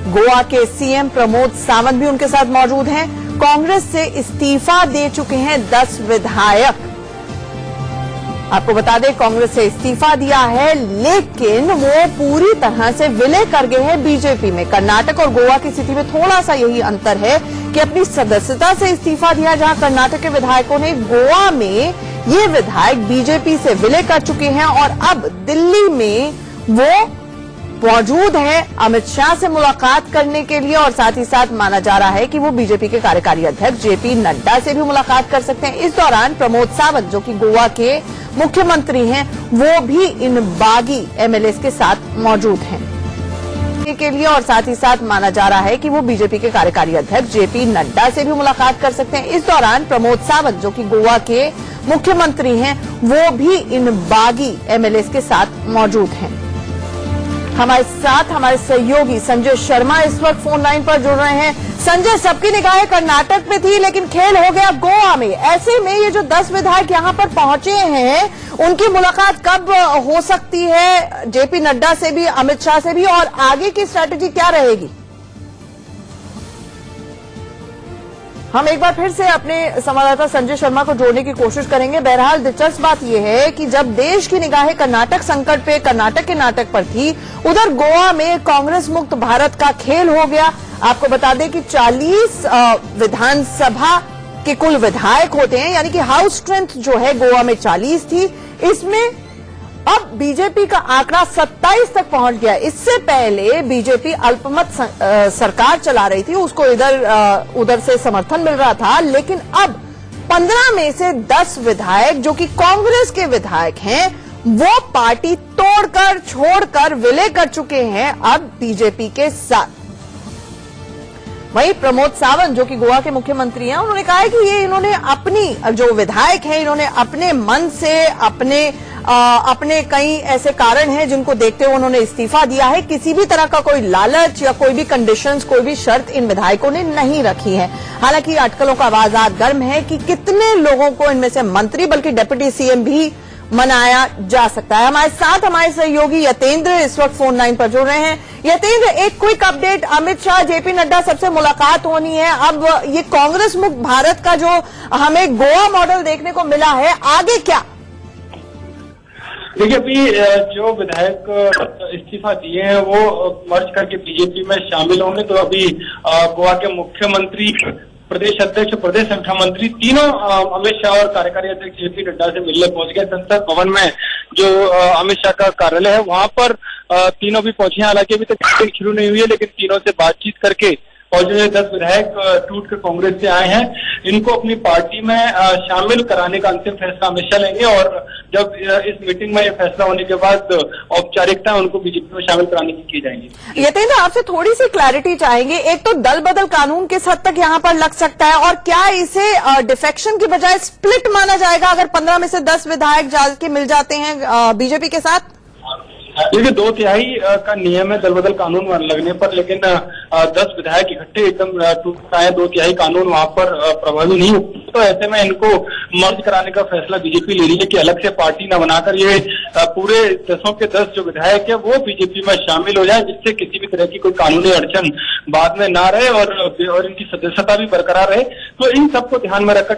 गोवा के सीएम प्रमोद सावंत भी उनके साथ मौजूद हैं। कांग्रेस से इस्तीफा दे चुके हैं 10 विधायक। आपको बता दें, कांग्रेस से इस्तीफा दिया है, लेकिन वो पूरी तरह से विलय कर गए हैं बीजेपी में। कर्नाटक और गोवा की स्थिति में थोड़ा सा यही अंतर है कि अपनी सदस्यता से इस्तीफा दिया, जहां कर्नाटक के विधायकों ने, गोवा में ये विधायक बीजेपी से विलय कर चुके हैं और अब दिल्ली में वो मौजूद है अमित शाह से मुलाकात करने के लिए। और साथ ही साथ माना जा रहा है कि वो बीजेपी के कार्यकारी अध्यक्ष जेपी नड्डा से भी मुलाकात कर सकते हैं। इस दौरान प्रमोद सावंत, जो कि गोवा के मुख्यमंत्री हैं, वो भी इन बागी एमएलए के साथ मौजूद हैं के लिए। और साथ ही साथ माना जा रहा है कि वो बीजेपी के कार्यकारी अध्यक्ष जेपी नड्डा से भी मुलाकात कर सकते हैं। इस दौरान प्रमोद सावंत, जो कि गोवा के मुख्यमंत्री हैं, वो भी इन बागी एमएलए के साथ मौजूद हैं। हमारे साथ हमारे सहयोगी संजय शर्मा इस वक्त फोन लाइन पर जुड़ रहे हैं। संजय, सबकी निगाहें कर्नाटक पे थी, लेकिन खेल हो गया गोवा में। ऐसे में ये जो 10 विधायक यहां पर पहुंचे हैं, उनकी मुलाकात कब हो सकती है जेपी नड्डा से भी, अमित शाह से भी, और आगे की स्ट्रैटेजी क्या रहेगी? हम एक बार फिर से अपने संवाददाता संजय शर्मा को जोड़ने की कोशिश करेंगे। बहरहाल दिलचस्प बात यह है कि जब देश की निगाहें कर्नाटक संकट पे, कर्नाटक के नाटक पर थी, उधर गोवा में कांग्रेस मुक्त भारत का खेल हो गया। आपको बता दें कि 40 विधानसभा के कुल विधायक होते हैं, यानी कि हाउस स्ट्रेंथ जो है गोवा में 40 थी। इसमें अब बीजेपी का आंकड़ा 27 तक पहुंच गया। इससे पहले बीजेपी अल्पमत सरकार चला रही थी, उसको उधर से समर्थन मिल रहा था, लेकिन अब 15 में से 10 विधायक जो कि कांग्रेस के विधायक हैं, वो पार्टी तोड़कर, छोड़कर विलय कर चुके हैं अब बीजेपी के साथ। वहीं प्रमोद सावंत, जो कि गोवा के मुख्यमंत्री हैं, उन्होंने कहा है कि ये इन्होंने अपनी, जो विधायक हैं, इन्होंने अपने मन से, अपने कई ऐसे कारण हैं जिनको देखते हुए उन्होंने इस्तीफा दिया है। किसी भी तरह का कोई लालच या कोई भी कंडीशंस, कोई भी शर्त इन विधायकों ने नहीं रखी है। हालांकि अटकलों का बाजार गर्म है कि कितने लोगों को इनमें से मंत्री बल्कि डिप्टी सीएम भी मनाया जा सकता है। हमारे साथ हमारे सहयोगी यतेंद्र इस वक्त फोन लाइन पर जुड़ रहे हैं। यतेंद्र, एक quick update, Amit Shah, JP Nadda सबसे मुलाकात होनी है। अब ये कांग्रेस मुक्त भारत का जो हमें गोवा मॉडल देखने को मिला है, आगे क्या? देखिए, अभी जो विधायक इस्तीफा दिए हैं वो मर्ज करके बीजेपी में शामिल होंगे। तो अभी गोवा के मुख्यमंत्री, प्रदेश अध्यक्ष, प्रदेश संगठन मंत्री, तीनों अमित शाह और कार्यकारी अध्यक्ष जेपी नड्डा से मिलने पहुंच गए। संसद भवन में जो अमित शाह का कार्यालय है, वहां पर तीनों भी पहुंचे हैं। हालांकि अभी तक शुरू नहीं हुई है, लेकिन तीनों से बातचीत करके और जो 10 विधायक टूट कर कांग्रेस से आए हैं, इनको अपनी पार्टी में शामिल कराने का अंतिम फैसला अमित शाह लेंगे। और जब इस मीटिंग में ये फैसला होने के बाद औपचारिकता उनको बीजेपी में शामिल कराने की जाएंगी। यतेंद्र, आपसे थोड़ी सी क्लैरिटी चाहेंगे। एक तो दल बदल कानून किस हद तक यहाँ पर लग सकता है, और क्या इसे डिफेक्शन की बजाय स्प्लिट माना जाएगा अगर 15 में से 10 विधायक जाके मिल जाते हैं बीजेपी के साथ? देखिए, 2/3 का नियम है दल बदल कानून लगने पर, लेकिन 10 विधायक इकट्ठे एकदम टूट आए, 2/3 कानून वहां पर प्रभावी नहीं हो। तो ऐसे में इनको मर्ज कराने का फैसला बीजेपी ले रही है कि अलग से पार्टी न बनाकर ये पूरे 10 के 10 जो विधायक है वो बीजेपी में शामिल हो जाए, जिससे किसी भी तरह की कोई कानूनी अड़चन बाद में ना रहे और इनकी सदस्यता भी बरकरार रहे। तो इन सबको ध्यान में रखकर,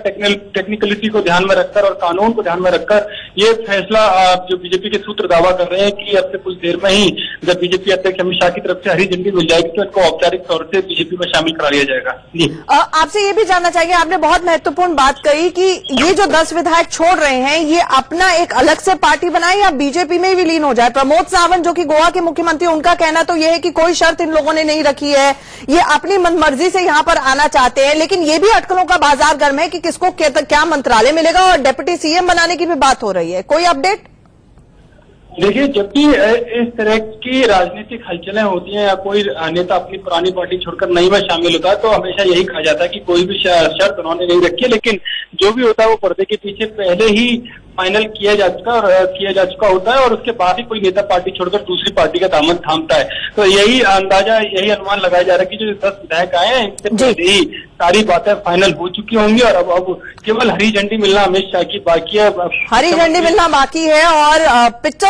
टेक्निकलिटी को ध्यान में रखकर और कानून को ध्यान में रखकर ये फैसला जो बीजेपी के सूत्र दावा कर रहे हैं कि अब से कुछ देर में ही जब बीजेपी अध्यक्ष अमित शाह की तरफ से हरी झंडी मिल जाएगी तो इनको औपचारिक तौर से बीजेपी में शामिल करा लिया जाएगा। जी, आपसे ये भी जानना चाहिए, आपने बहुत महत्वपूर्ण बात कही कि ये जो 10 विधायक छोड़ रहे हैं, ये अपना एक अलग से पार्टी बनाए या बीजेपी में भी लीन हो जाए। प्रमोद सावंत, जो कि गोवा के मुख्यमंत्री, उनका कहना तो यह है कि कोई शर्त इन लोगों ने नहीं रखी है, ये अपनी मनमर्जी से यहाँ पर आना चाहते हैं। लेकिन ये भी अटकलों का बाजार गर्म है कि किसको क्या मंत्रालय मिलेगा, और डिप्टी सीएम बनाने की भी बात हो रही है। कोई अपडेट? देखिए, जब भी इस तरह की राजनीतिक हलचलें होती हैं या कोई नेता अपनी पुरानी पार्टी छोड़कर नई में शामिल होता है, तो हमेशा यही कहा जाता है कि कोई भी शर्त उन्होंने नहीं रखी है, लेकिन जो भी होता है वो पर्दे के पीछे पहले ही फाइनल किया जा चुका होता है, और उसके बाद ही कोई नेता पार्टी छोड़कर दूसरी पार्टी का दामन थामता है। तो यही अंदाजा, यही अनुमान लगाया जा रहा है कि जो 10 विधायक आए हैं, इनसे पहले ही सारी बातें फाइनल हो चुकी होंगी और अब केवल हरी झंडी मिलना अमित शाह की बाकी है। हरी झंडी मिलना बाकी है और पिक्चर